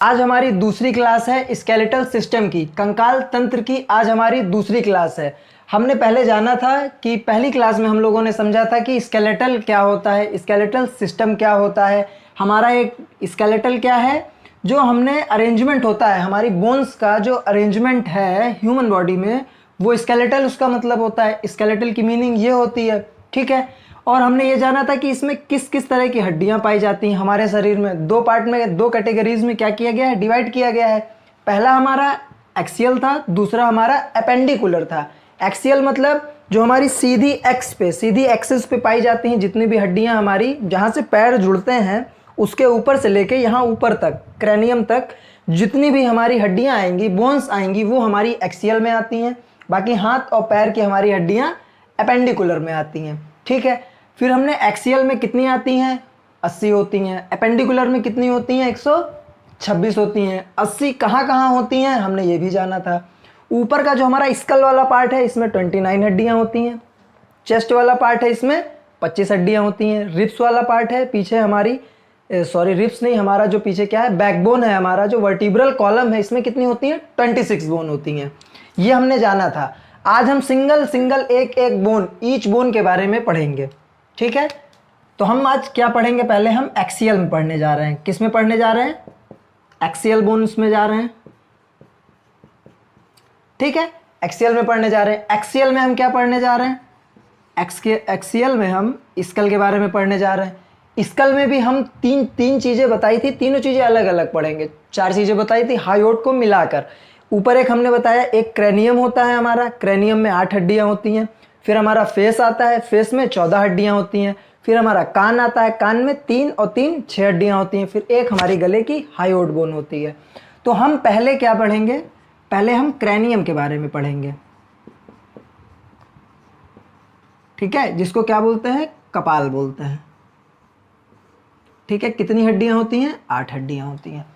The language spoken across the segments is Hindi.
आज हमारी दूसरी क्लास है स्केलेटल सिस्टम की, कंकाल तंत्र की। आज हमारी दूसरी क्लास है। हमने पहले जाना था कि पहली क्लास में हम लोगों ने समझा था कि स्केलेटल क्या होता है, स्केलेटल सिस्टम क्या होता है। हमारा एक स्केलेटल क्या है, जो हमने अरेंजमेंट होता है, हमारी बोन्स का जो अरेंजमेंट है ह्यूमन बॉडी में, वो स्केलेटल उसका मतलब होता है। स्केलेटल की मीनिंग ये होती है, ठीक है। और हमने ये जाना था कि इसमें किस किस तरह की हड्डियां पाई जाती हैं हमारे शरीर में। दो पार्ट में, दो कैटेगरीज में क्या किया गया है, डिवाइड किया गया है। पहला हमारा एक्सियल था, दूसरा हमारा एपेंडिकुलर था। एक्सियल मतलब जो हमारी सीधी एक्स पे, सीधी एक्सिस पे पाई जाती हैं जितनी भी हड्डियां हमारी, जहां से पैर जुड़ते हैं उसके ऊपर से लेके यहाँ ऊपर तक, क्रैनियम तक जितनी भी हमारी हड्डियां आएंगी, बोन्स आएंगी, वो हमारी एक्सियल में आती हैं। बाकी हाथ और पैर की हमारी हड्डियां एपेंडिकुलर में आती हैं, ठीक है। फिर हमने एक्सियल में कितनी आती हैं, 80 होती हैं। एपेंडिकुलर में कितनी होती हैं, 126 होती हैं। 80 कहाँ कहाँ होती हैं हमने ये भी जाना था। ऊपर का जो हमारा स्कल वाला पार्ट है इसमें 29 हड्डियां होती हैं। चेस्ट वाला पार्ट है इसमें 25 हड्डियां होती हैं। रिब्स वाला पार्ट है पीछे हमारी, सॉरी रिब्स नहीं, हमारा जो पीछे क्या है, बैकबोन है हमारा, जो वर्टिब्रल कॉलम है, इसमें कितनी होती हैं, 26 बोन होती हैं। ये हमने जाना था। आज हम सिंगल सिंगल एक एक बोन, ईच बोन के बारे में पढ़ेंगे, ठीक है। तो हम आज क्या पढ़ेंगे, पहले हम एक्सियल में पढ़ने जा रहे हैं। किस में पढ़ने जा रहे हैं, एक्सियल बोन्स में जा रहे हैं, ठीक है। एक्सियल में पढ़ने जा रहे हैं। एक्सियल में हम क्या पढ़ने जा रहे हैं, एक्सियल में हम स्कल के बारे में पढ़ने जा रहे हैं। स्कल में भी हम तीन चीजें बताई थी, तीनों चीजें अलग अलग पढ़ेंगे। 4 चीजें बताई थी हायोट को मिलाकर। ऊपर एक हमने बताया, एक क्रैनियम होता है हमारा, क्रैनियम में 8 हड्डियां होती हैं। फिर हमारा फेस आता है, फेस में 14 हड्डियां होती हैं। फिर हमारा कान आता है, कान में 3 और 3 6 हड्डियां होती हैं। फिर एक हमारी गले की हायोट बोन होती है। तो हम पहले क्या पढ़ेंगे, पहले हम क्रैनियम के बारे में पढ़ेंगे, ठीक है, जिसको क्या बोलते हैं, कपाल बोलते हैं, ठीक है। कितनी हड्डियां होती हैं, 8 हड्डियां होती हैं,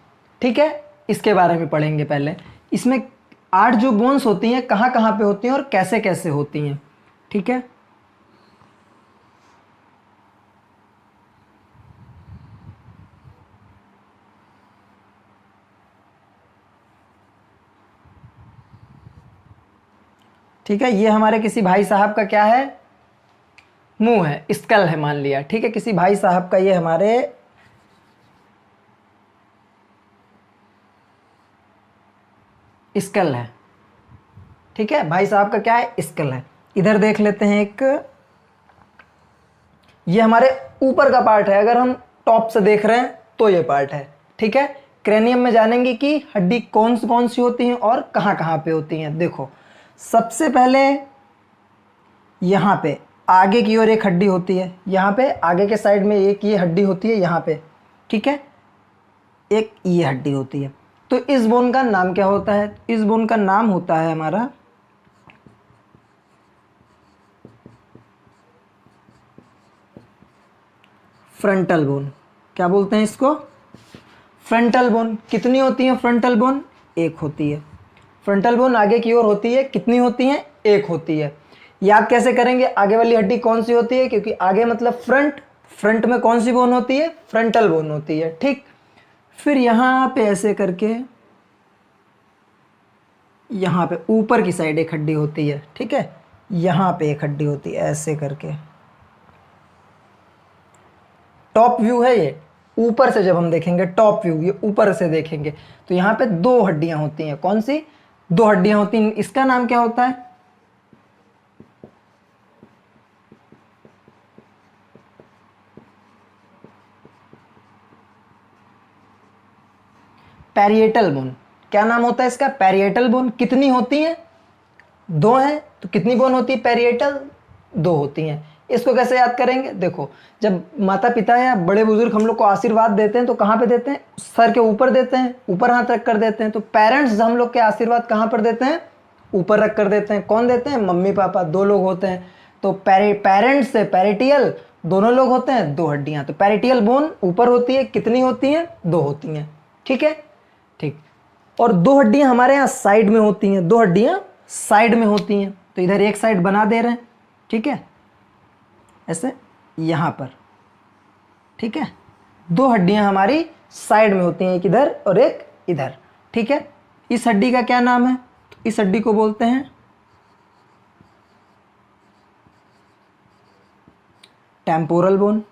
ठीक है। इसके बारे में पढ़ेंगे पहले। इसमें 8 जो बोन्स होती हैं कहाँ कहाँ पे होती हैं और कैसे कैसे होती हैं, ठीक है। ठीक है, ये हमारे किसी भाई साहब का क्या है, मुंह है, स्कल है मान लिया, ठीक है। किसी भाई साहब का ये हमारे स्कल है, ठीक है। भाई साहब का क्या है, स्कल है। इधर देख लेते हैं एक, ये हमारे ऊपर का पार्ट है। अगर हम टॉप से देख रहे हैं तो ये पार्ट है, ठीक है। क्रेनियम में जानेंगे कि हड्डी कौन सी होती हैं और कहाँ कहाँ पे होती हैं। देखो, सबसे पहले यहाँ पे आगे की ओर एक हड्डी होती है, यहाँ पे आगे के साइड में एक ये हड्डी होती है यहाँ पे, ठीक है। एक ये हड्डी होती है। तो इस बोन का नाम क्या होता है, इस बोन का नाम होता है हमारा फ्रंटल बोन। क्या बोलते हैं इसको, फ्रंटल बोन। कितनी होती है फ्रंटल बोन, एक होती है। फ्रंटल बोन आगे की ओर होती है, कितनी होती है, एक होती है। याद कैसे करेंगे, आगे वाली हड्डी कौन सी होती है, क्योंकि आगे मतलब फ्रंट, फ्रंट में कौन सी बोन होती है, फ्रंटल बोन होती है, ठीक। फिर यहाँ पे ऐसे करके, यहाँ पे ऊपर की साइड एक हड्डी होती है, ठीक है। यहाँ पे एक हड्डी होती है ऐसे करके। टॉप व्यू है ये, ऊपर से जब हम देखेंगे टॉप व्यू, ये ऊपर से देखेंगे तो यहाँ पे 2 हड्डियां होती हैं। कौन सी, 2 हड्डियां होती हैं। इसका नाम क्या होता है, पैरिएटल बोन। क्या नाम होता है इसका, पैरिएटल बोन। कितनी होती हैं, 2 हैं। तो कितनी बोन होती है, पैरिएटल 2 होती हैं। इसको कैसे याद करेंगे, देखो, जब माता पिता या बड़े बुजुर्ग हम लोग को आशीर्वाद देते हैं तो कहाँ पे देते हैं, सर के ऊपर देते हैं, ऊपर हाथ रख कर देते हैं। तो पेरेंट्स हम लोग के आशीर्वाद कहाँ पर देते हैं, ऊपर रख कर देते हैं। कौन देते हैं, मम्मी पापा, 2 लोग होते हैं। तो पेरेंट्स से पैरिटियल दोनों लोग होते हैं, 2 हड्डियां। तो पैरिटियल बोन ऊपर होती है, कितनी होती है, 2 होती हैं, ठीक है, ठीक। और 2 हड्डियां हमारे यहाँ साइड में होती हैं, 2 हड्डियां साइड में होती हैं। तो इधर एक साइड बना दे रहे हैं, ठीक है, ऐसे यहाँ पर, ठीक है। 2 हड्डियां हमारी साइड में होती हैं, एक इधर और एक इधर, ठीक है। इस हड्डी का क्या नाम है? तो इस हड्डी को बोलते हैं टेम्पोरल बोन।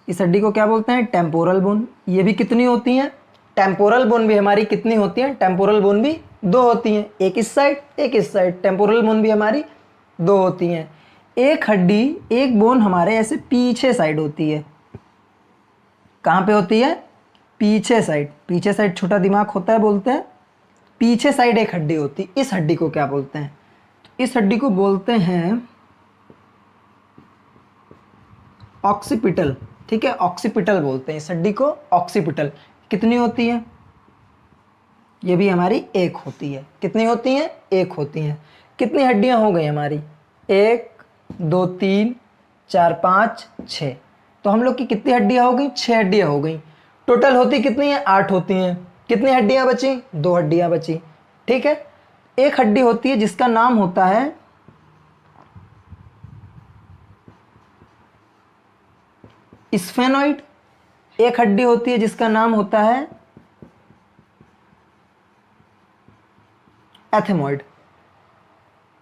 इस हड्डी को क्या बोलते हैं? Temporal bone. ये भी कितनी होती हैं? टेम्पोरल बोन भी हमारी कितनी होती हैं? टेम्पोरल बोन भी 2 होती हैं, एक इस साइड एक इस साइड। टेम्पोरल बोन भी हमारी 2 होती हैं। एक हड्डी, एक बोन हमारे ऐसे पीछे साइड होती है। कहाँ पे होती है? पीछे साइड। पीछे साइड छोटा दिमाग होता है बोलते हैं। पीछे साइड एक हड्डी होती है। इस हड्डी को क्या बोलते हैं? इस हड्डी को बोलते हैं ऑक्सीपिटल, ठीक है, ऑक्सीपिटल बोलते हैं इस हड्डी को, ऑक्सीपिटल। कितनी होती है? ये भी हमारी 1 होती है। कितनी होती हैं? 1 होती हैं। कितनी हड्डियां हो गई हमारी? 1 2 3 4 5 6। तो हम लोग की कितनी हड्डियां हो गई? 6 हड्डियां हो गई। टोटल होती कितनी है? 8 होती हैं। कितनी हड्डियां बची? 2 हड्डियां बची, ठीक है। एक हड्डी होती है जिसका नाम होता है स्फेनॉइड। एक हड्डी होती है जिसका नाम होता है एथेमॉइड।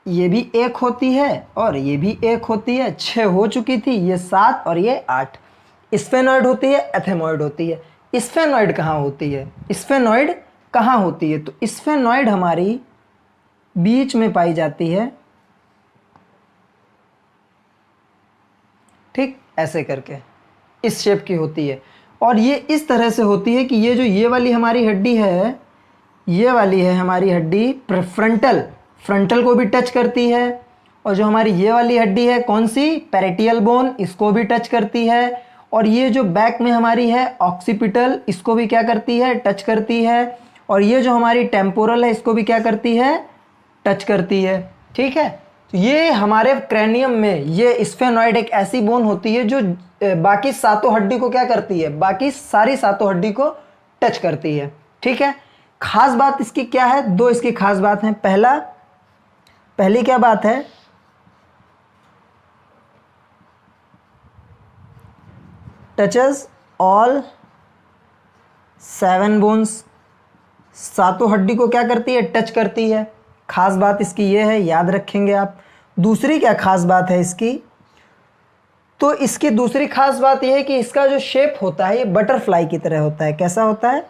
ये भी 1 होती है और ये भी 1 होती है। 6 हो चुकी थी, ये 7 और ये 8। स्फेनॉइड होती है, एथेमॉइड होती है। स्फेनॉइड कहाँ होती है? स्फेनॉइड कहाँ होती है? तो स्फेनॉइड हमारी बीच में पाई जाती है, ठीक, ऐसे करके इस शेप की होती है। और ये इस तरह से होती है कि ये जो ये वाली हमारी हड्डी है, ये वाली है हमारी हड्डी फ्रंटल, फ्रंटल को भी टच करती है। और जो हमारी ये वाली हड्डी है कौन सी? पैरेटियल बोन, इसको भी टच करती है। और ये जो बैक में हमारी है ऑक्सीपिटल, इसको भी क्या करती है? टच करती है। और ये जो हमारी टेम्पोरल है, इसको भी क्या करती है? टच करती है, ठीक है। तो ये हमारे क्रैनियम में ये स्फेनॉइड एक ऐसी बोन होती है जो बाकी 7 हड्डी को क्या करती है? बाकी सारी 7 हड्डी को टच करती है, ठीक है। खास बात इसकी क्या है? 2 इसकी खास बात है। पहली क्या बात है? Touches all 7 bones. 7 हड्डी को क्या करती है? टच करती है। खास बात इसकी ये है, याद रखेंगे आप। दूसरी क्या खास बात है इसकी? तो इसकी दूसरी खास बात यह है कि इसका जो शेप होता है ये बटरफ्लाई की तरह होता है। कैसा होता है?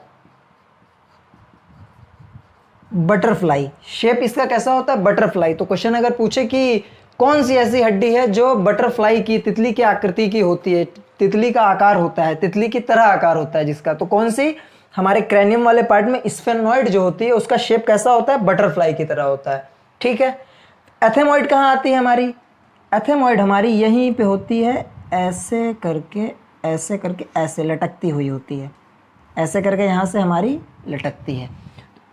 बटरफ्लाई। शेप इसका कैसा होता है? बटरफ्लाई। तो क्वेश्चन अगर पूछे कि कौन सी ऐसी हड्डी है जो बटरफ्लाई की, तितली की आकृति की होती है, तितली का आकार होता है, तितली की तरह आकार होता है जिसका, तो कौन सी? हमारे क्रैनियम वाले पार्ट में स्फेनॉइड जो होती है उसका शेप कैसा होता है? बटरफ्लाई की तरह होता है, ठीक है। एथेमॉइड कहाँ आती है हमारी? एथेमॉइड हमारी यहीं पे होती है, ऐसे करके ऐसे करके ऐसे लटकती हुई होती है, ऐसे करके यहाँ से हमारी लटकती है।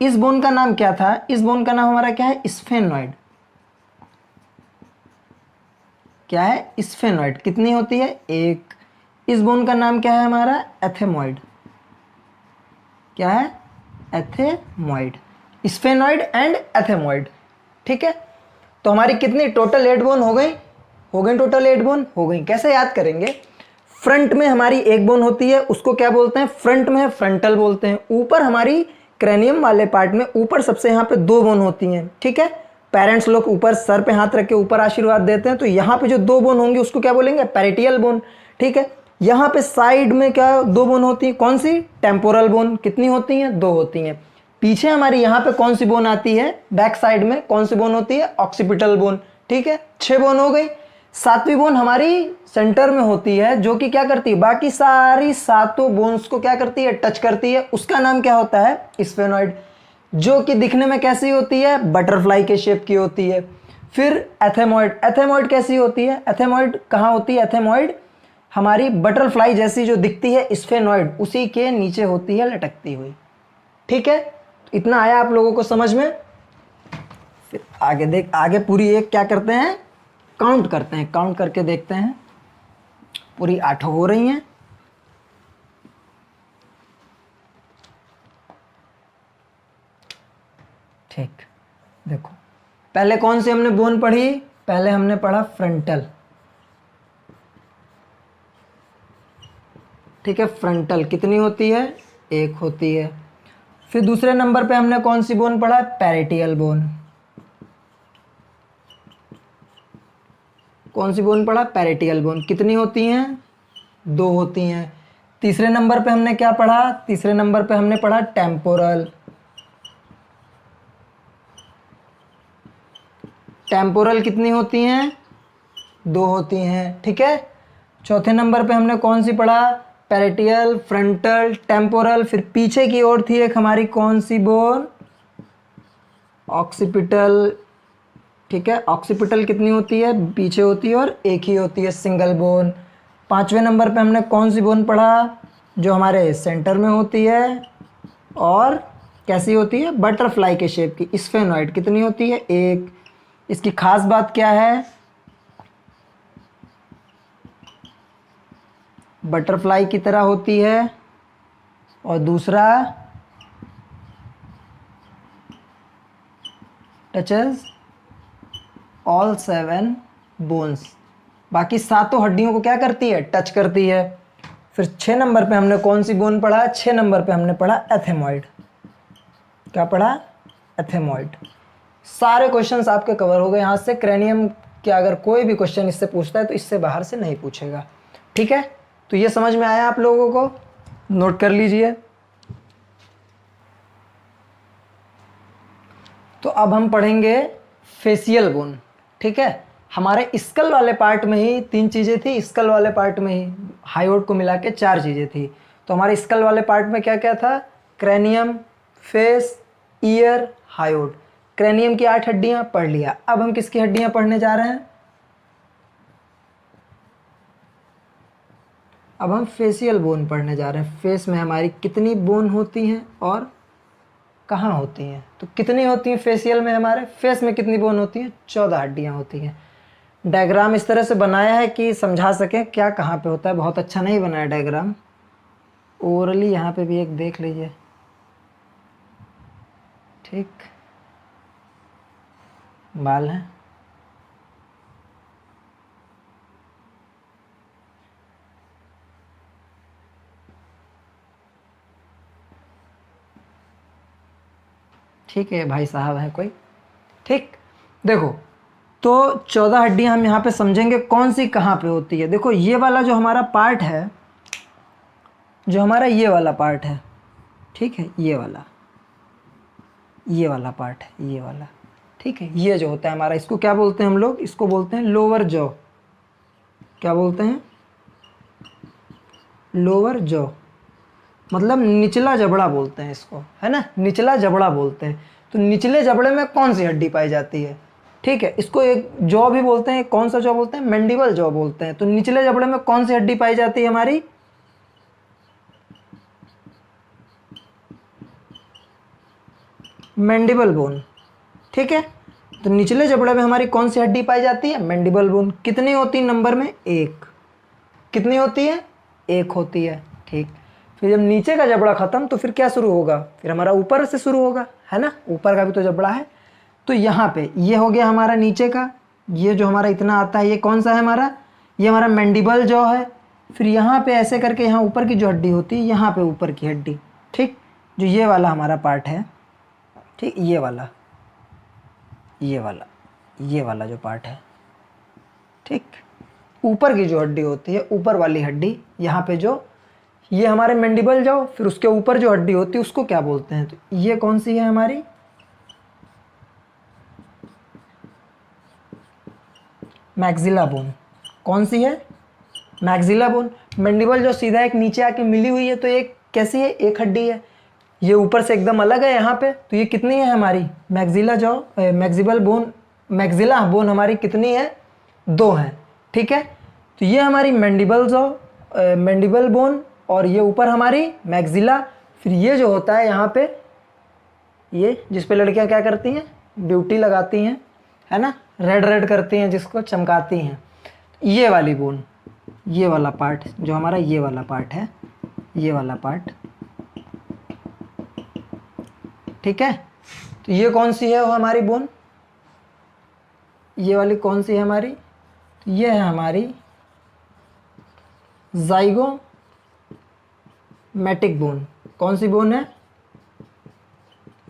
इस बोन का नाम क्या था? इस बोन का नाम हमारा क्या है? स्फेनॉइड। क्या है? स्फेनॉइड। कितनी होती है? 1। इस बोन का नाम क्या है हमारा? एथेमॉइड। क्या है? एथेमॉइड। स्फेनॉइड एंड एथेमॉइड, ठीक है। तो हमारी कितनी टोटल 8 बोन हो गई? हो गई टोटल 8 बोन हो गई। कैसे याद करेंगे? फ्रंट में हमारी 1 बोन होती है, उसको क्या बोलते हैं? फ्रंट में फ्रंटल बोलते हैं। ऊपर हमारी क्रैनियम वाले पार्ट में ऊपर सबसे यहाँ पे 2 बोन होती हैं, ठीक है। पेरेंट्स लोग ऊपर सर पे हाथ रख के ऊपर आशीर्वाद देते हैं, तो यहाँ पे जो 2 बोन होंगी उसको क्या बोलेंगे? पैरेटियल बोन, ठीक है। यहाँ पे साइड में क्या 2 बोन होती है? कौन सी? Temporal bone. कितनी होती हैं? 2 होती हैं। पीछे हमारी यहाँ पे कौन सी बोन आती है? बैक साइड में कौन सी बोन होती है? ऑक्सीपिटल बोन, ठीक है। 6 बोन हो गई। 7वीं बोन हमारी सेंटर में होती है, जो कि क्या करती है? बाकी सारी 7 बोन्स को क्या करती है? टच करती है। उसका नाम क्या होता है? स्फेनॉइड, जो कि दिखने में कैसी होती है? बटरफ्लाई के शेप की होती है। फिर एथेमॉइड। एथेमॉइड कैसी होती है? एथेमॉइड कहाँ होती है? एथेमॉइड हमारी बटरफ्लाई जैसी जो दिखती है स्फेनॉइड, उसी के नीचे होती है लटकती हुई, ठीक है। इतना आया आप लोगों को समझ में? फिर आगे पूरी एक क्या करते हैं? काउंट करते हैं। काउंट करके देखते हैं। पूरी 8 हो रही हैं। ठीक, देखो पहले कौन सी हमने बोन पढ़ी? पहले हमने पढ़ा फ्रंटल, ठीक है। फ्रंटल कितनी होती है? एक होती है। फिर दूसरे नंबर पे हमने कौन सी बोन पढ़ा? पैरेटियल बोन। कौन सी बोन पढ़ा? पैरेटियल बोन। कितनी होती हैं? दो होती हैं। तीसरे नंबर पे हमने क्या पढ़ा? तीसरे नंबर पे हमने पढ़ा टेम्पोरल। टेम्पोरल कितनी होती हैं? दो होती हैं, ठीक है। चौथे नंबर पे हमने कौन सी पढ़ा? पैरेटियल, फ्रंटल, टेम्पोरल। फिर पीछे की ओर थी एक हमारी कौन सी बोन? ऑक्सीपिटल, ठीक है। ऑक्सीपिटल कितनी होती है? पीछे होती है और एक ही होती है, सिंगल बोन। पांचवें नंबर पे हमने कौन सी बोन पढ़ा? जो हमारे सेंटर में होती है और कैसी होती है? बटरफ्लाई के शेप की, स्फेनॉइड। कितनी होती है? एक। इसकी खास बात क्या है? बटरफ्लाई की तरह होती है। और दूसरा टचेस ऑल 7 बोन्स, बाकी सातों हड्डियों को क्या करती है? टच करती है। फिर 6 नंबर पे हमने कौन सी बोन पढ़ा? 6 नंबर पे हमने पढ़ा एथेमॉइड। क्या पढ़ा? एथेमॉइड। सारे क्वेश्चंस आपके कवर हो गए यहाँ से। क्रेनियम के अगर कोई भी क्वेश्चन इससे पूछता है तो इससे बाहर से नहीं पूछेगा, ठीक है। तो ये समझ में आया आप लोगों को? नोट कर लीजिए। तो अब हम पढ़ेंगे फेशियल बोन, ठीक है। हमारे स्कल वाले पार्ट में ही 3 चीज़ें थी। स्कल वाले पार्ट में ही हाइयोड को मिला के 4 चीज़ें थी। तो हमारे स्कल वाले पार्ट में क्या क्या था? Cranium, face, ear, hyoid. Cranium की 8 हड्डियां पढ़ लिया। अब हम किसकी हड्डियां पढ़ने जा रहे हैं? अब हम फेशियल बोन पढ़ने जा रहे हैं। फेस में हमारी कितनी बोन होती हैं और कहाँ होती हैं? तो कितनी होती हैं फेशियल में? हमारे फेस में कितनी बोन होती हैं? 14 हड्डियां होती हैं। डायग्राम इस तरह से बनाया है कि समझा सकें क्या कहाँ पे होता है। बहुत अच्छा नहीं बनाया डायग्राम। ओरली यहाँ पे भी एक देख लीजिए, ठीक। बाल है, ठीक है। भाई साहब हैं कोई, ठीक। देखो, तो 14 हड्डियां हम यहाँ पे समझेंगे कौन सी कहाँ पे होती है। देखो, ये वाला जो हमारा पार्ट है, जो हमारा ये वाला पार्ट है, ठीक है, ये वाला पार्ट है, ये वाला, ठीक है। ये जो होता है हमारा, इसको क्या बोलते हैं हम लोग? इसको बोलते हैं लोअर जॉ। क्या बोलते हैं? लोअर जॉ, मतलब निचला जबड़ा बोलते हैं इसको, है ना। निचला जबड़ा बोलते हैं। तो निचले जबड़े में कौन सी हड्डी पाई जाती है? ठीक है, इसको एक जॉ भी बोलते हैं। कौन सा जॉ बोलते हैं? मैंडिबल जॉ बोलते हैं। तो निचले जबड़े में कौन सी हड्डी पाई जाती है हमारी? मैंडिबल बोन, ठीक है। तो निचले जबड़े में हमारी कौन सी हड्डी पाई जाती है? Mandible bone. कितनी होती है नंबर में? एक। कितनी होती है? एक होती है, ठीक। फिर जब नीचे का जबड़ा खत्म तो फिर क्या शुरू होगा? फिर हमारा ऊपर से शुरू होगा, है ना। ऊपर का भी तो जबड़ा है। तो यहाँ पे ये हो गया हमारा नीचे का। ये जो हमारा इतना आता है, ये कौन सा है हमारा? ये हमारा मैंडिबल जॉ है। फिर यहाँ पे ऐसे करके यहाँ ऊपर की जो हड्डी होती है, यहाँ पे ऊपर की हड्डी, ठीक। जो ये वाला हमारा पार्ट है, ठीक, ये वाला जो पार्ट है, ठीक। ऊपर की जो हड्डी होती है, ऊपर वाली हड्डी, यहाँ पे जो ये हमारे मैंडिबल जाओ, फिर उसके ऊपर जो हड्डी होती है उसको क्या बोलते हैं? तो ये कौन सी है हमारी? Maxilla bone. कौन सी है? Maxilla bone. मैंडिबल जो सीधा एक नीचे आके मिली हुई है, तो एक कैसी है? एक हड्डी है। ये ऊपर से एकदम अलग है यहाँ पे। तो ये कितनी है हमारी? मैक्सिला जो मैक्सिबल बोन, मैक्सिला बोन हमारी कितनी है? 2 है, ठीक है। तो ये हमारी मैंडिबल जो मैंडिबल बोन, और ये ऊपर हमारी मैक्सिला। फिर ये जो होता है यहाँ पे, ये जिस पे लड़कियाँ क्या करती हैं? ब्यूटी लगाती हैं, है ना, रेड रेड करती हैं, जिसको चमकाती हैं। ये वाली बोन, ये वाला पार्ट जो हमारा, ये वाला पार्ट है, ये वाला पार्ट, ठीक है। तो ये कौन सी है वो हमारी बोन? ये वाली कौन सी है हमारी? ये है हमारी जाइगोमैटिक बोन, कौन सी बोन है?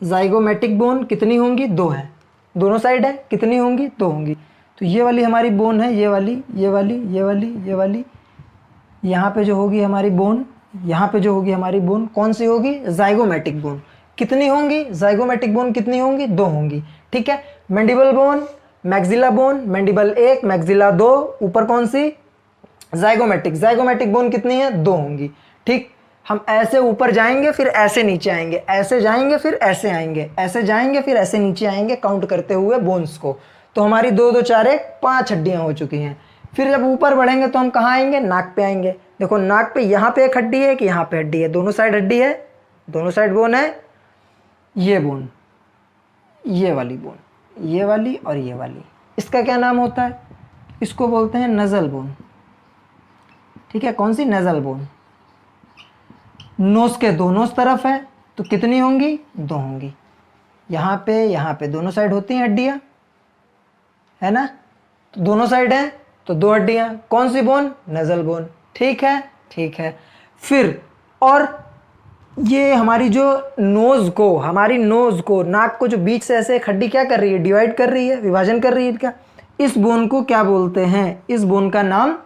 Zygomatic bone. कितनी होंगी? 2 है, दोनों साइड है, कितनी होंगी? 2 होंगी। तो ये वाली हमारी बोन है, ये वाली, ये वाली, ये वाली, ये वाली। यहाँ पे जो होगी हमारी बोन, यहाँ पे जो होगी हमारी बोन, कौन सी होगी? Zygomatic bone. कितनी होंगी? जाइगोमेटिक बोन कितनी होंगी? 2 होंगी। ठीक है। Mandible bone, maxilla bone, mandible 1, maxilla 2, ऊपर कौन सी? जाइगोमेटिक। जाइगोमेटिक बोन कितनी है? 2 होंगी। ठीक। हम ऐसे ऊपर जाएंगे, फिर ऐसे नीचे आएंगे, ऐसे जाएंगे, फिर ऐसे आएंगे, ऐसे जाएंगे, फिर ऐसे नीचे आएंगे, काउंट करते हुए बोन्स को। तो हमारी 2 2 4 1 5 हड्डियां हो चुकी हैं। फिर जब ऊपर बढ़ेंगे तो हम कहाँ आएंगे? नाक पे आएंगे। देखो नाक पे यहाँ पे एक हड्डी है कि यहाँ पे हड्डी है? दोनों साइड हड्डी है, दोनों साइड बोन है। ये बोन, ये वाली बोन, ये वाली और ये वाली, इसका क्या नाम होता है? इसको बोलते हैं नजल बोन। ठीक है। कौन सी? Nasal bone. नोज के दोनों तरफ है तो कितनी होंगी? 2 होंगी। यहाँ पे दोनों साइड होती हैं हड्डियाँ, है ना? तो दोनों साइड हैं तो 2 हड्डियाँ। कौन सी बोन? Nasal bone. ठीक है, ठीक है। फिर और ये हमारी जो नोज को, हमारी नोज को, नाक को जो बीच से ऐसे एक हड्डी क्या कर रही है? डिवाइड कर रही है, विभाजन कर रही है क्या? इस बोन को क्या बोलते हैं? इस बोन का नाम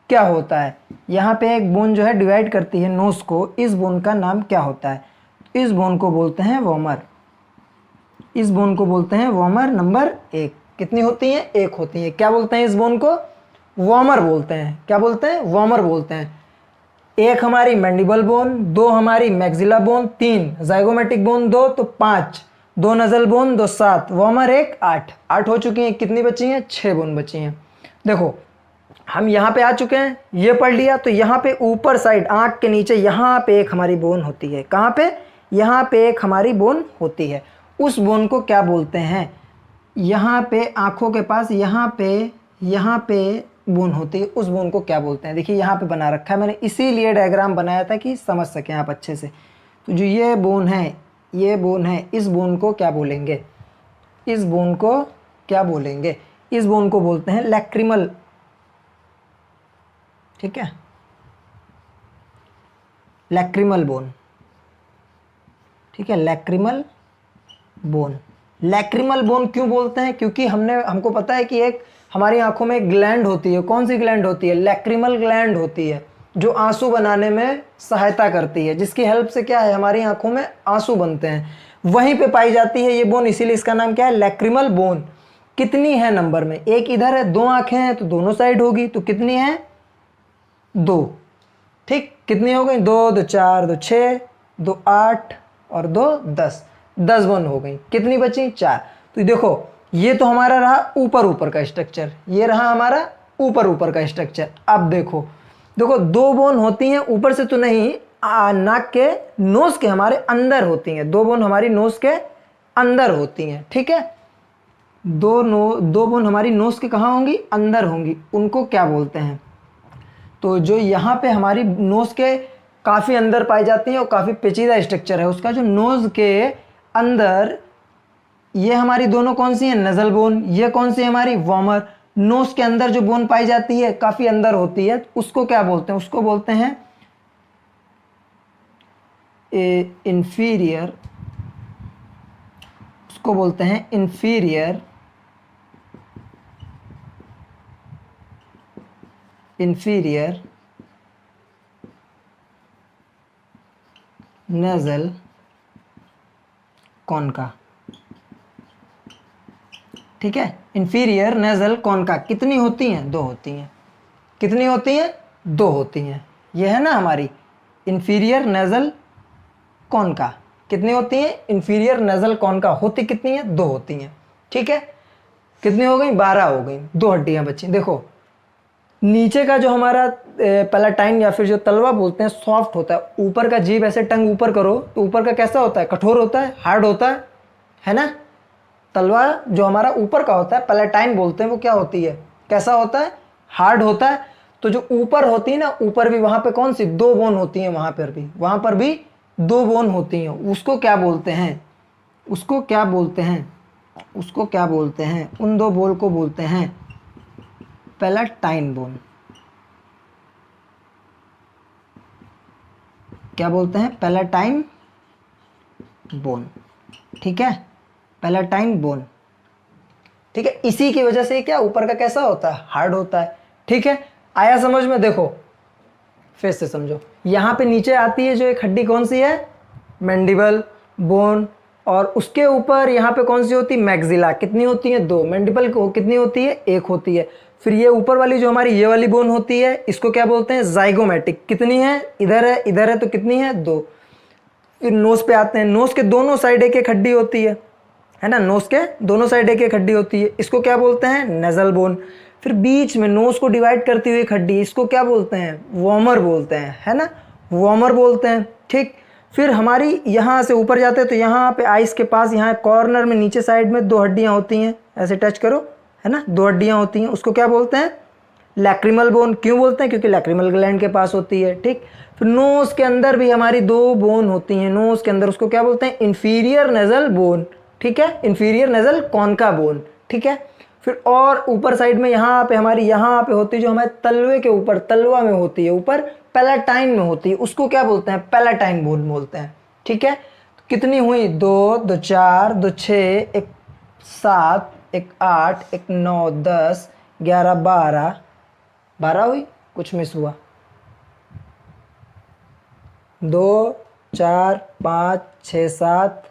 क्या होता है? यहाँ पे एक बोन जो है डिवाइड करती है नोज को, इस बोन का नाम क्या होता है? इस बोन को बोलते हैं वॉमर। इस बोन को बोलते हैं वॉमर नंबर 1। कितनी होती हैं? 1 होती हैं। क्या बोलते हैं इस बोन को? वॉमर बोलते हैं। क्या बोलते हैं? वॉमर बोलते हैं। 1 हमारी मैंडिबल बोन, 2 हमारी मैक्सिला बोन, 3 जाइगोमेटिक बोन 2 तो 5, 2 नजल बोन 2 7, वॉमर 1 8। 8 हो चुकी हैं। कितनी बची हैं? 6 बोन बची हैं। देखो हम यहाँ पे आ चुके हैं, ये पढ़ लिया। तो यहाँ पे ऊपर साइड आँख के नीचे यहाँ पे एक हमारी बोन होती है। कहाँ पे? यहाँ पे एक हमारी बोन होती है। उस बोन को क्या बोलते हैं? यहाँ पे आँखों के पास यहाँ पे बोन होती है, उस बोन को क्या बोलते हैं? देखिए यहाँ पे बना रखा है मैंने, इसीलिए डायग्राम बनाया था कि समझ सकें आप अच्छे से। तो जो ये बोन है, ये बोन है, इस बोन को क्या बोलेंगे? इस बोन को क्या बोलेंगे? इस बोन को बोलते हैं लैक्रिमल। ठीक है, लैक्रिमल बोन। ठीक है, लैक्रिमल बोन। लैक्रिमल बोन क्यों बोलते हैं? क्योंकि हमको पता है कि एक हमारी आंखों में एक ग्लैंड होती है। कौन सी ग्लैंड होती है? लैक्रिमल ग्लैंड होती है, जो आंसू बनाने में सहायता करती है, जिसकी हेल्प से क्या है? हमारी आंखों में आंसू बनते हैं। वहीं पे पाई जाती है ये बोन, इसीलिए इसका नाम क्या है? Lacrimal bone. कितनी है नंबर में? 1 इधर है, 2 आंखें हैं तो दोनों साइड होगी, तो कितनी है? 2। ठीक। कितनी हो गई? 2 2 4 2 6 2 8 और 2 10। 10 बोन हो गई। कितनी बची? 4। तो देखो ये तो हमारा रहा ऊपर ऊपर का स्ट्रक्चर, ये रहा हमारा ऊपर ऊपर का स्ट्रक्चर। अब देखो 2 बोन होती हैं ऊपर से तो नहीं, नाक के नोज के हमारे अंदर होती हैं। 2 बोन हमारी नोज के अंदर होती हैं। ठीक है। 2 बोन हमारी नोज के कहाँ होंगी? अंदर होंगी। उनको क्या बोलते हैं? तो जो यहाँ पे हमारी नोज के काफ़ी अंदर पाई जाती है और काफ़ी पेचीदा स्ट्रक्चर है उसका, जो नोज के अंदर, ये हमारी दोनों कौन सी हैं? Nasal bone. ये कौन सी है? हमारी वॉमर। नोज के अंदर जो बोन पाई जाती है काफ़ी अंदर होती है, उसको क्या बोलते हैं? उसको बोलते हैं इंफीरियर। उसको बोलते हैं इंफीरियर नेजल कॉन्का। ठीक है, इंफीरियर नेजल कॉन्का। कितनी होती हैं? 2 होती हैं। कितनी होती हैं? 2 होती हैं। ये है ना हमारी इंफीरियर नेजल कॉन्का। कितनी होती हैं? इंफीरियर नेजल कॉन्का होती कितनी है? 2 होती हैं। ठीक है। कितनी हो गई? 12 हो गई। 2 हड्डियां बची। देखो नीचे का जो हमारा पैलाटाइन या फिर जो तलवा बोलते हैं, सॉफ्ट होता है। ऊपर का जीभ ऐसे टंग ऊपर करो तो ऊपर का कैसा होता है? कठोर होता है, हार्ड होता है ना? तलवा जो हमारा ऊपर का होता है, पैलाटाइन बोलते हैं, वो क्या होती है? कैसा होता है? हार्ड होता है। तो जो ऊपर होती है ना, ऊपर भी वहां पे कौन सी? 2 बोन होती हैं। वहां पर भी 2 बोन होती हैं। उसको क्या बोलते हैं? उसको क्या बोलते हैं? उसको क्या बोलते हैं? उन 2 बोन को बोलते हैं पैलाटाइन बोन। क्या बोलते हैं? पैलाटाइन बोन, ठीक है, पैलेटाइन बोन, ठीक है। इसी की वजह से क्या ऊपर का कैसा होता है, हार्ड होता है, ठीक है। आया समझ में? देखो फिर से समझो, यहाँ पे नीचे आती है जो एक हड्डी, कौन सी है, मैंडिबल बोन, और उसके ऊपर यहाँ पे कौन सी होती है, मैक्सिला। कितनी होती है, 2। मैंडिबल को कितनी होती है, 1 होती है। फिर ये ऊपर वाली जो हमारी ये वाली बोन होती है, इसको क्या बोलते हैं, जाइगोमेटिक। कितनी है, इधर है तो कितनी है, 2। फिर नोज पे आते हैं, नोज के दोनों साइड एक एक हड्डी होती है ना, नोज के दोनों साइड एक एक हड्डी होती है, इसको क्या बोलते हैं, नेजल बोन। फिर बीच में नोज को डिवाइड करती हुई एक हड्डी, इसको क्या बोलते हैं, वॉर्मर बोलते हैं, है ना, वॉर्मर बोलते हैं, ठीक। फिर हमारी यहाँ से ऊपर जाते हैं तो यहाँ पे आइस के पास, यहाँ कॉर्नर में नीचे साइड में 2 हड्डियाँ होती हैं, ऐसे टच करो, है ना, 2 हड्डियाँ होती हैं, उसको क्या बोलते हैं, लैक्रिमल बोन। क्यों बोलते हैं, क्योंकि लैक्रिमल ग्लैंड के पास होती है, ठीक। फिर नोज के अंदर भी हमारी 2 बोन होती हैं, नोज के अंदर, उसको क्या बोलते हैं, इंफीरियर नेजल बोन, ठीक है, इंफीरियर नेजल कॉन्का बोन, ठीक है। फिर और ऊपर साइड में यहाँ पे हमारी, यहाँ पे होती है जो हमारे तलवे के ऊपर, तलवा में होती है ऊपर, पैलेटाइन में होती है, उसको क्या बोलते हैं, पैलेटाइन बोन बोलते हैं, ठीक है। तो कितनी हुई, 2, 2 4, 2 6, 1 7, 1 8, 1 9, 10, 11, 12 हुई, कुछ मिस हुआ, 2 4 5 6 7,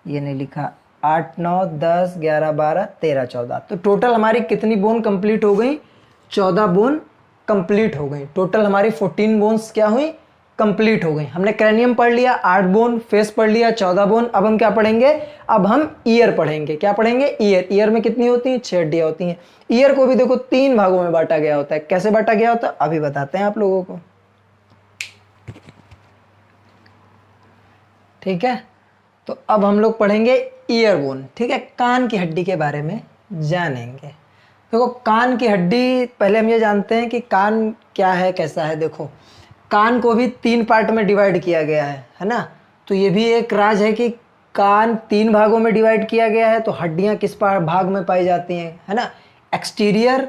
ये नहीं लिखा, 8 9 10 11 12 13 14। तो टोटल हमारी कितनी बोन कंप्लीट हो गई, 14 बोन कंप्लीट हो गई। टोटल हमारी 14 बोन्स क्या हुई, कंप्लीट हो गई। हमने क्रैनियम पढ़ लिया, 8 बोन, फेस पढ़ लिया, 14 बोन। अब हम क्या पढ़ेंगे, अब हम ईयर पढ़ेंगे। क्या पढ़ेंगे, ईयर। ईयर में कितनी होती है, 6 हड्डियाँ होती हैं। ईयर को भी देखो 3 भागों में बांटा गया होता है। कैसे बांटा गया होता है, अभी बताते हैं आप लोगों को, ठीक है। तो अब हम लोग पढ़ेंगे ईयर बोन, ठीक है, कान की हड्डी के बारे में जानेंगे। देखो कान की हड्डी, पहले हम ये जानते हैं कि कान क्या है, कैसा है। देखो कान को भी 3 पार्ट में डिवाइड किया गया है ना। तो ये भी एक राज है कि कान 3 भागों में डिवाइड किया गया है। तो हड्डियाँ किस भाग में पाई जाती हैं, है ना, एक्सटीरियर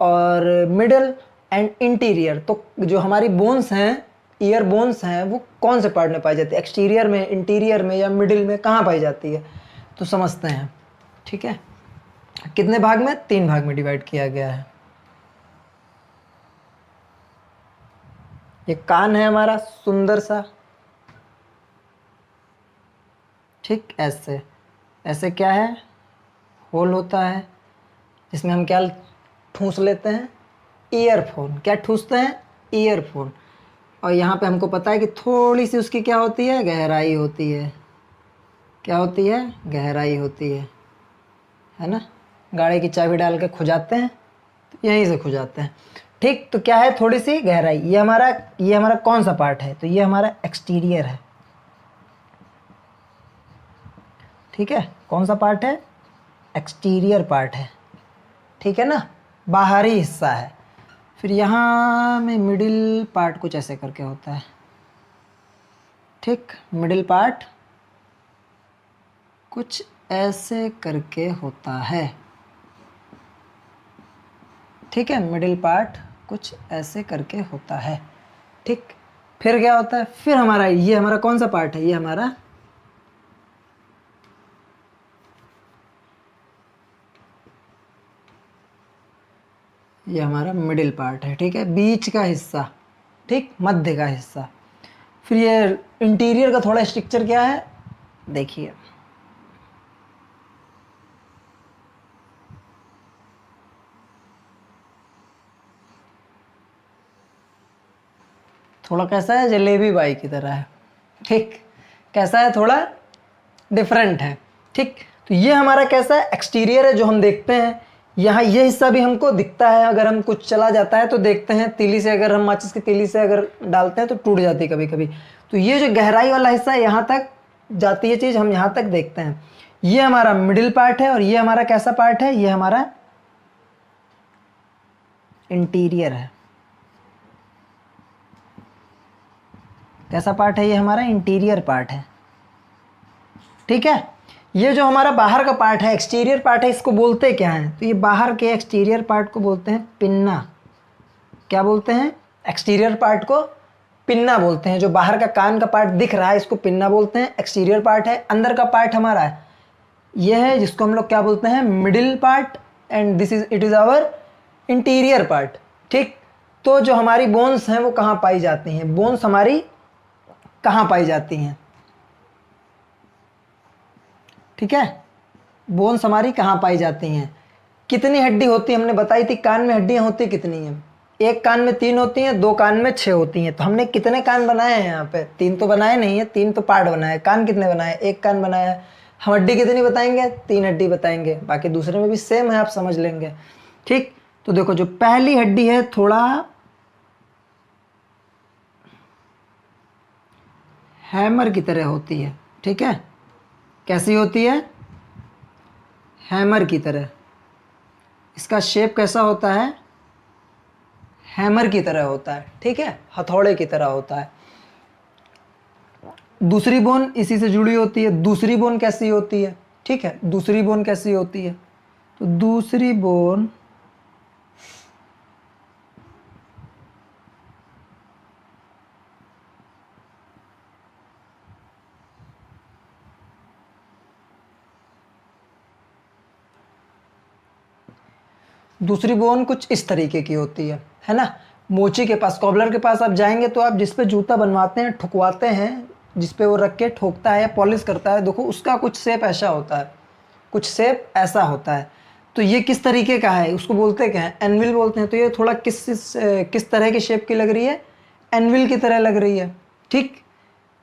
और मिडल एंड इंटीरियर। तो जो हमारी बोन्स हैं, ईयर बोन्स हैं, वो कौन से पार्ट में पाई जाती है, एक्सटीरियर में, इंटीरियर में या मिडिल में, कहाँ पाई जाती है, तो समझते हैं, ठीक है। कितने भाग में, 3 भाग में डिवाइड किया गया है। ये कान है हमारा सुंदर सा, ठीक, ऐसे ऐसे क्या है, होल होता है, जिसमें हम क्या ठूंस लेते हैं, ईयरफोन। क्या ठूंसते हैं, ईयरफोन। और यहाँ पे हमको पता है कि थोड़ी सी उसकी क्या होती है, गहराई होती है। क्या होती है, गहराई होती है ना। गाड़ी की चाबी डाल के खुजाते हैं तो यहीं से खुजाते हैं, ठीक। तो क्या है, थोड़ी सी गहराई। ये हमारा कौन सा पार्ट है, तो ये हमारा एक्सटीरियर है, ठीक है। कौन सा पार्ट है, एक्सटीरियर पार्ट है, ठीक है ना, बाहरी हिस्सा है। फिर यहाँ में मिडिल पार्ट कुछ ऐसे करके होता है, ठीक, मिडिल पार्ट कुछ ऐसे करके होता है, ठीक है, मिडिल पार्ट कुछ ऐसे करके होता है, ठीक। फिर क्या होता है, फिर हमारा ये हमारा कौन सा पार्ट है, ये हमारा मिडिल पार्ट है, ठीक है, बीच का हिस्सा, ठीक, मध्य का हिस्सा। फिर ये इंटीरियर का थोड़ा स्ट्रक्चर क्या है, देखिए, थोड़ा कैसा है, जलेबी बाई की तरह है, ठीक। कैसा है, थोड़ा डिफरेंट है, ठीक। तो ये हमारा कैसा है, एक्सटीरियर है, जो हम देखते हैं। यहाँ ये हिस्सा भी हमको दिखता है, अगर हम कुछ चला जाता है तो देखते हैं, तीली से अगर हम माचिस की तीली से अगर डालते हैं तो टूट जाती है कभी कभी। तो ये जो गहराई वाला हिस्सा है, यहाँ तक जाती है चीज़, हम यहाँ तक देखते हैं। ये हमारा मिडिल पार्ट है, और ये हमारा कैसा पार्ट है, ये हमारा इंटीरियर है। कैसा पार्ट है, ये हमारा इंटीरियर पार्ट है, ठीक है। ये जो हमारा बाहर का पार्ट है, एक्सटीरियर पार्ट है, इसको बोलते क्या हैं, तो ये बाहर के एक्सटीरियर पार्ट को बोलते हैं पिन्ना। क्या बोलते हैं, एक्सटीरियर पार्ट को पिन्ना बोलते हैं। जो बाहर का कान का पार्ट दिख रहा है इसको पिन्ना बोलते हैं, एक्सटीरियर पार्ट है। अंदर का पार्ट हमारा है यह है जिसको हम लोग क्या बोलते हैं, middle part, and it is our interior part. ठीक, तो जो हमारी बोन्स हैं वो कहाँ पाई जाती हैं, बोन्स हमारी कहाँ पाई जाती हैं, ठीक है, बोन्स हमारी कहाँ पाई जाती हैं। कितनी हड्डी होती है हमने बताई थी, कान में हड्डियाँ होती कितनी हैं, एक कान में 3 होती हैं, 2 कान में 6 होती हैं। तो हमने कितने कान बनाए हैं यहाँ पे, 3 तो बनाए नहीं है, 3 तो पार्ट बनाए। कान कितने बनाए, 1 कान बनाया है। हम हड्डी कितनी बताएंगे, 3 हड्डी बताएंगे, बाकी दूसरे में भी सेम है, आप समझ लेंगे। ठीक, तो देखो जो पहली हड्डी है थोड़ा हैमर की तरह होती है, ठीक है, कैसी होती है, हैमर की तरह। इसका शेप कैसा होता है, हैमर की तरह होता है, ठीक है, हथौड़े की तरह होता है। दूसरी बोन इसी से जुड़ी होती है। दूसरी बोन कैसी होती है, ठीक है, दूसरी बोन कैसी होती है, तो दूसरी बोन दूसरी बोन कुछ इस तरीके की होती है ना। मोची के पास, कॉबलर के पास आप जाएंगे तो आप जिस पे जूता बनवाते हैं, ठुकवाते हैं, जिस पे वो रख के ठोकता है या पॉलिश करता है, देखो उसका कुछ शेप ऐसा होता है, कुछ शेप ऐसा होता है। तो ये किस तरीके का है, उसको बोलते क्या है, एनविल बोलते हैं। तो ये थोड़ा किस तरह की शेप की लग रही है, एनविल की तरह लग रही है, ठीक।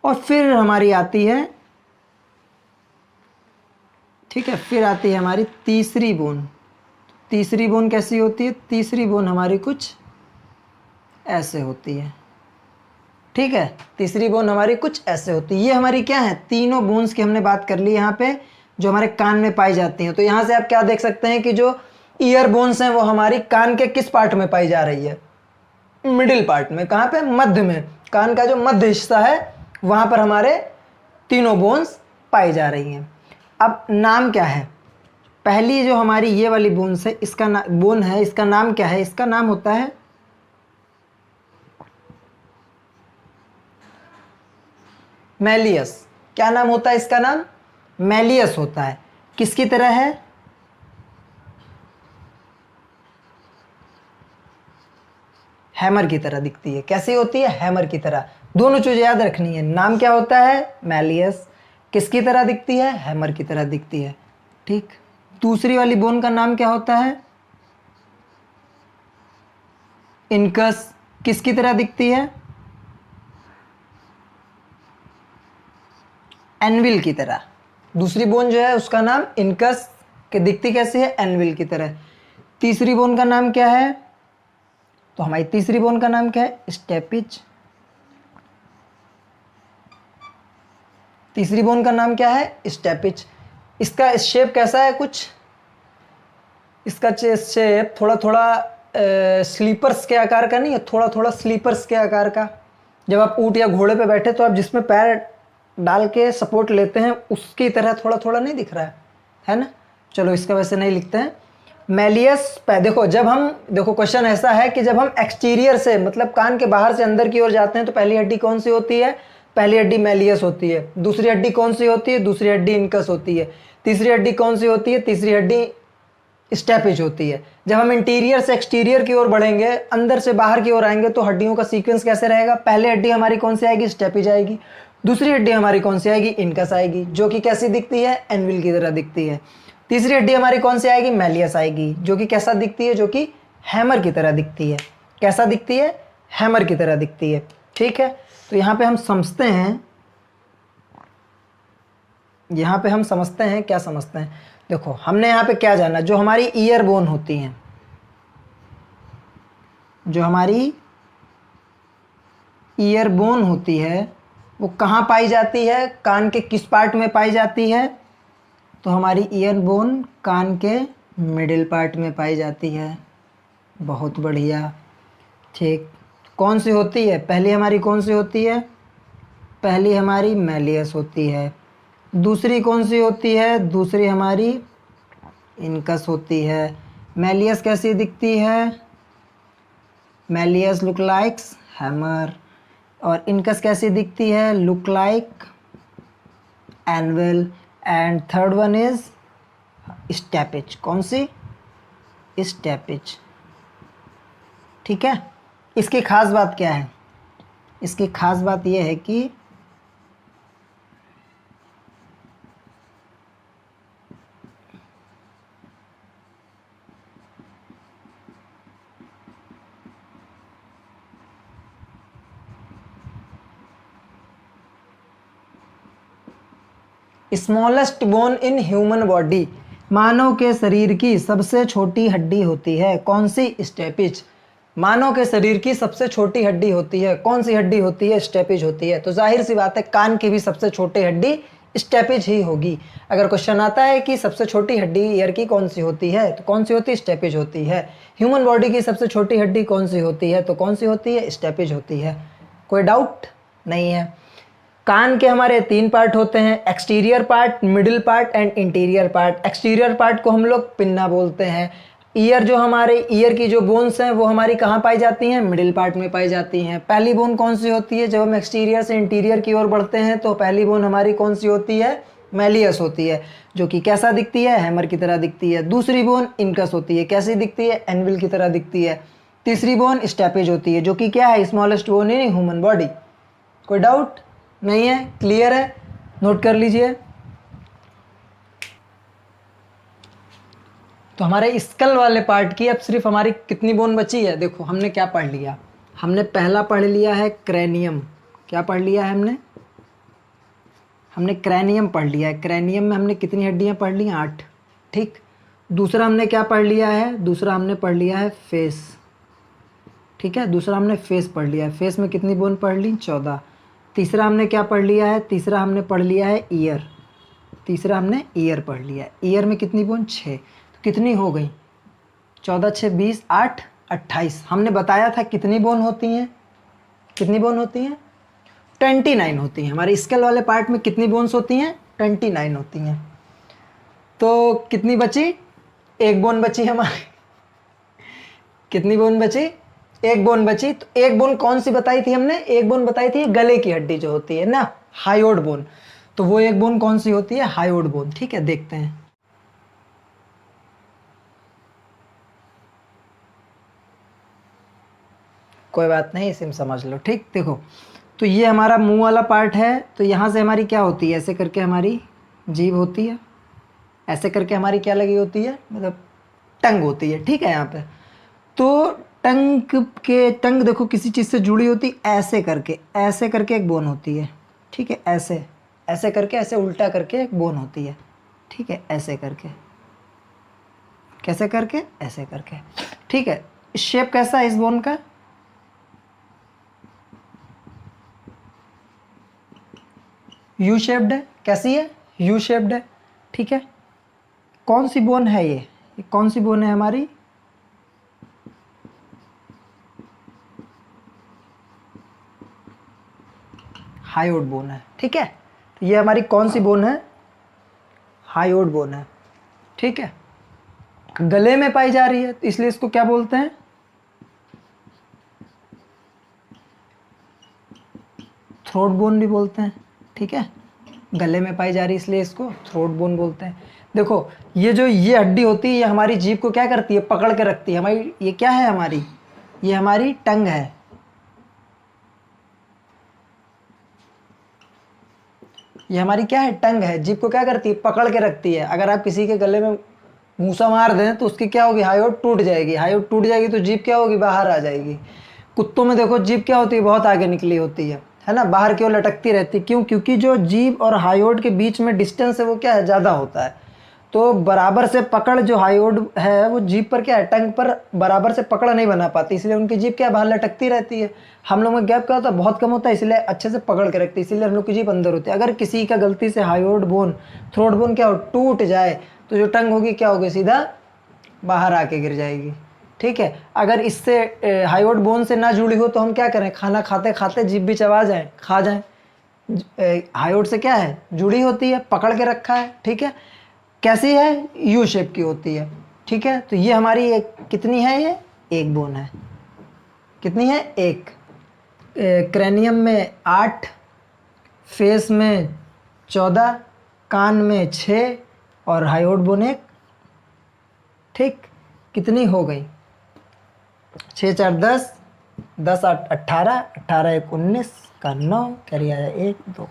और फिर हमारी आती है, ठीक है, फिर आती है हमारी तीसरी बोन। तीसरी बोन कैसी होती है, तीसरी बोन हमारी कुछ ऐसे होती है, ठीक है, तीसरी बोन हमारी कुछ ऐसे होती है। ये हमारी क्या है, तीनों बोन्स की हमने बात कर ली यहाँ पे, जो हमारे कान में पाई जाती हैं। तो यहाँ से आप क्या देख सकते हैं कि जो ईयर बोन्स हैं वो हमारी कान के किस पार्ट में पाई जा रही है, मिडिल पार्ट में। कहाँ पे, मध्य में, कान का जो मध्य हिस्सा है वहाँ पर हमारे तीनों बोन्स पाई जा रही हैं। अब नाम क्या है, पहली जो हमारी ये वाली बोन है, इसका बोन है, इसका नाम क्या है, इसका नाम होता है मैलियस। क्या नाम होता है इसका, नाम मैलियस होता है। किसकी तरह है, हैमर की तरह दिखती है। कैसी होती है, हैमर की तरह। दोनों चीज़ याद रखनी है, नाम क्या होता है, मैलियस, किसकी तरह दिखती है, हैमर की तरह दिखती है, ठीक। दूसरी वाली बोन का नाम क्या होता है, इनकस, किसकी तरह दिखती है, एनविल की तरह। दूसरी बोन जो है उसका नाम इनकस, के दिखती कैसी है, एनविल की तरह। तीसरी बोन का नाम क्या है, तो हमारी तीसरी बोन का नाम क्या है, स्टेपिज। तीसरी बोन का नाम क्या है, स्टेपिज। इसका शेप कैसा है, कुछ इसका शेप थोड़ा थोड़ा स्लीपर्स के आकार का नहीं है, थोड़ा थोड़ा स्लीपर्स के आकार का। जब आप ऊंट या घोड़े पे बैठे तो आप जिसमें पैर डाल के सपोर्ट लेते हैं उसकी तरह थोड़ा थोड़ा नहीं दिख रहा है ना। चलो इसका वैसे नहीं लिखते हैं। मैलियस, देखो जब हम, देखो क्वेश्चन ऐसा है कि जब हम एक्सटीरियर से, मतलब कान के बाहर से अंदर की ओर जाते हैं तो पहली हड्डी कौन सी होती है, पहली हड्डी मैलियस होती है। दूसरी हड्डी कौन सी होती है, दूसरी हड्डी इनकस होती है। तीसरी हड्डी कौन सी होती है, तीसरी हड्डी स्टेपिज होती है। जब हम इंटीरियर से एक्सटीरियर की ओर बढ़ेंगे, अंदर से बाहर की ओर आएंगे, तो हड्डियों का सीक्वेंस कैसे रहेगा, पहले हड्डी हमारी कौन सी आएगी, स्टेपिज आएगी। दूसरी हड्डी हमारी कौन सी आएगी, इनकस आएगी, जो कि कैसी दिखती है, एनविल की तरह दिखती है। तीसरी हड्डी हमारी कौन सी आएगी, मैलियस आएगी, जो कि कैसा दिखती है, जो कि हैमर की तरह दिखती है। कैसा दिखती है, हैमर की तरह दिखती है, ठीक है। तो यहाँ पे हम समझते हैं, यहाँ पे हम समझते हैं, क्या समझते हैं, देखो हमने यहाँ पे क्या जाना, जो हमारी ईयर बोन होती हैं, जो हमारी ईयर बोन होती है वो कहाँ पाई जाती है, कान के किस पार्ट में पाई जाती है, तो हमारी ईयर बोन कान के मिडिल पार्ट में पाई जाती है। बहुत बढ़िया, ठीक। कौन सी होती है, पहली हमारी कौन सी होती है, पहली हमारी मैलियस होती है। दूसरी कौन सी होती है, दूसरी हमारी इनकस होती है। मैलियस कैसी दिखती है, मैलियस लुक लाइक्स हैमर। और इनकस कैसी दिखती है, look like anvil. And third one is steppage, कौन सी, स्टेपेज। ठीक है, इसकी खास बात क्या है, इसकी खास बात यह है कि smallest bone in human body, मानव के शरीर की सबसे छोटी हड्डी होती है, कौन सी, स्टेपिज। मानव के शरीर की सबसे छोटी हड्डी होती है, कौन सी हड्डी होती है, स्टेपिज होती है। तो जाहिर सी बात है कान की भी सबसे छोटी हड्डी स्टेपिज ही होगी। अगर क्वेश्चन आता है कि सबसे छोटी हड्डी ईयर की कौन सी होती है, तो कौन सी होती है, स्टेपिज होती है। ह्यूमन बॉडी की सबसे छोटी हड्डी कौन सी होती है, तो कौन सी होती है, स्टेपिज होती है। कोई डाउट नहीं है। कान के हमारे 3 पार्ट होते हैं, exterior part, middle part and interior part. Exterior part को हम लोग पिन्ना बोलते हैं। ईयर जो हमारे ईयर की जो बोन्स हैं वो हमारी कहाँ पाई जाती हैं, मिडिल पार्ट में पाई जाती हैं। पहली बोन कौन सी होती है, जब हम एक्सटीरियर से इंटीरियर की ओर बढ़ते हैं तो पहली बोन हमारी कौन सी होती है, मैलियस होती है, जो कि कैसा दिखती है, हैमर की तरह दिखती है। दूसरी बोन इनकस होती है, कैसी दिखती है, एनविल की तरह दिखती है। तीसरी बोन स्टेपेज होती है, जो कि क्या है, smallest bone in human body. कोई डाउट नहीं है, क्लियर है, नोट कर लीजिए। तो हमारे स्कल वाले पार्ट की अब सिर्फ हमारी कितनी बोन बची है, देखो हमने क्या पढ़ लिया। हमने पहला पढ़ लिया है क्रेनियम। क्या पढ़ लिया है हमने क्रेनियम पढ़ लिया है। क्रेनियम में हमने कितनी हड्डियां पढ़ ली, 8। ठीक। दूसरा हमने क्या पढ़ लिया है, दूसरा हमने पढ़ लिया है फेस। ठीक है, दूसरा हमने फेस पढ़ लिया है। फेस में कितनी बोन पढ़ ली, 14। तीसरा हमने क्या पढ़ लिया है, तीसरा हमने पढ़ लिया है ईयर। तीसरा हमने ईयर पढ़ लिया है। ईयर में कितनी बोन, 6। तो कितनी हो गई, 14 6 20, 8 28। हमने बताया था कितनी बोन होती हैं, कितनी बोन होती हैं, 29 होती हैं। हमारे स्केल वाले पार्ट में कितनी बोन्स होती हैं, 29 होती हैं। तो कितनी बची, एक बोन बची हमारी। कितनी बोन बची, एक बोन बची। तो एक बोन कौन सी बताई थी हमने, एक बोन बताई थी गले की हड्डी जो होती है ना, हायोड बोन। तो वो एक बोन कौन सी होती है, हायोड बोन। ठीक है, देखते हैं। कोई बात नहीं, इसे समझ लो। ठीक, देखो तो ये हमारा मुंह वाला पार्ट है। तो यहाँ से हमारी क्या होती है, ऐसे करके हमारी जीभ होती है, ऐसे करके हमारी क्या लगी होती है, मतलब टंग होती है। ठीक है, यहाँ पे तो टंग देखो किसी चीज़ से जुड़ी होती, ऐसे करके एक बोन होती है। ठीक है, ऐसे करके, ऐसे उल्टा करके एक बोन होती है। ठीक है, ऐसे करके, कैसे करके, ऐसे करके। ठीक है, शेप कैसा है इस बोन का, यू शेप्ड है। कैसी है, यू शेप्ड है। ठीक है, कौन सी बोन है ये कौन सी बोन है हमारी, हायोड बोन है। ठीक है, तो ये हमारी कौन सी बोन है, हायोड बोन है। ठीक है, गले में पाई जा रही है, तो इसलिए इसको क्या बोलते हैं, थ्रोट बोन भी बोलते हैं। ठीक है, गले में पाई जा रही है इसलिए इसको थ्रोट बोन बोलते हैं। देखो ये हड्डी होती है, ये हमारी जीभ को क्या करती है, पकड़ के रखती है। हमारी ये क्या है, हमारी ये हमारी टंग है। ये हमारी क्या है, टंग है। जीभ को क्या करती है, पकड़ के रखती है। अगर आप किसी के गले में मूसा मार दें तो उसकी क्या होगी, हायोड टूट जाएगी। हायोड टूट जाएगी तो जीभ क्या होगी, बाहर आ जाएगी। कुत्तों में देखो जीभ क्या होती है, बहुत आगे निकली होती है ना, बाहर की ओर लटकती रहती। क्यों, क्योंकि जो जीभ और हायोड के बीच में डिस्टेंस है वो क्या है, ज़्यादा होता है। तो बराबर से पकड़ जो हायोड है वो जीभ पर क्या है, टंग पर बराबर से पकड़ नहीं बना पाती, इसलिए उनकी जीभ क्या बाहर लटकती रहती है। हम लोग में गैप क्या होता है, बहुत कम होता है, इसलिए अच्छे से पकड़ के रखती है, इसलिए हम लोग की जीभ अंदर होती है। अगर किसी का गलती से हायोड बोन, थ्रोट बोन क्या हो, टूट जाए तो जो टंग होगी क्या होगी, सीधा बाहर आके गिर जाएगी। ठीक है, अगर इससे हायोड बोन से ना जुड़ी हो तो हम क्या करें, खाना खाते खाते जीभ भी चबा जाए, खा जाएं। हायोड से क्या है, जुड़ी होती है, पकड़ के रखा है। ठीक है, कैसी है, यू शेप की होती है। ठीक है, तो ये हमारी एक कितनी है, ये एक बोन है। कितनी है, एक। क्रेनियम में 8, फेस में 14, कान में 6 और हायोड बोन 1। ठीक, कितनी हो गई? 6 4 10, 10 8 18, 18 1 19 का 9, कैरी आया 1 2।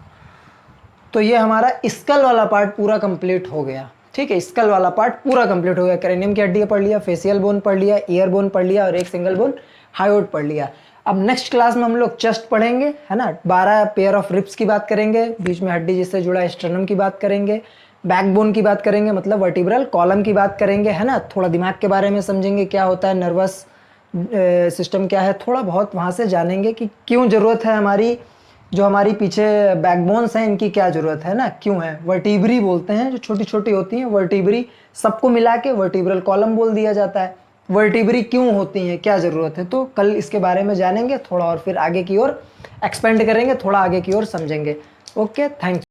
तो ये हमारा स्कल वाला पार्ट पूरा कंप्लीट हो गया। ठीक है, स्कल वाला पार्ट पूरा कंप्लीट हो गया। क्रेनियम की हड्डी पढ़ लिया, फेशियल बोन पढ़ लिया, ईयर बोन पढ़ लिया और एक सिंगल बोन हायोड पढ़ लिया। अब नेक्स्ट क्लास में हम लोग चेस्ट पढ़ेंगे, है ना। 12 पेयर ऑफ रिब्स की बात करेंगे, बीच में हड्डी जिससे जुड़ा स्टर्नम की बात करेंगे, बैकबोन की बात करेंगे मतलब वर्टिब्रल कॉलम की बात करेंगे, है ना। थोड़ा दिमाग के बारे में समझेंगे, क्या होता है नर्वस सिस्टम क्या है, थोड़ा बहुत वहाँ से जानेंगे कि क्यों ज़रूरत है हमारी, जो हमारी पीछे बैकबोन्स हैं इनकी क्या ज़रूरत है ना, क्यों है। वर्टिब्री बोलते हैं जो छोटी छोटी होती हैं, वर्टिब्री सबको मिला के वर्टिब्रल कॉलम बोल दिया जाता है। वर्टिब्री क्यों होती हैं, क्या ज़रूरत है, तो कल इसके बारे में जानेंगे थोड़ा और फिर आगे की ओर एक्सपेंड करेंगे, थोड़ा आगे की ओर समझेंगे। Okay, thanks.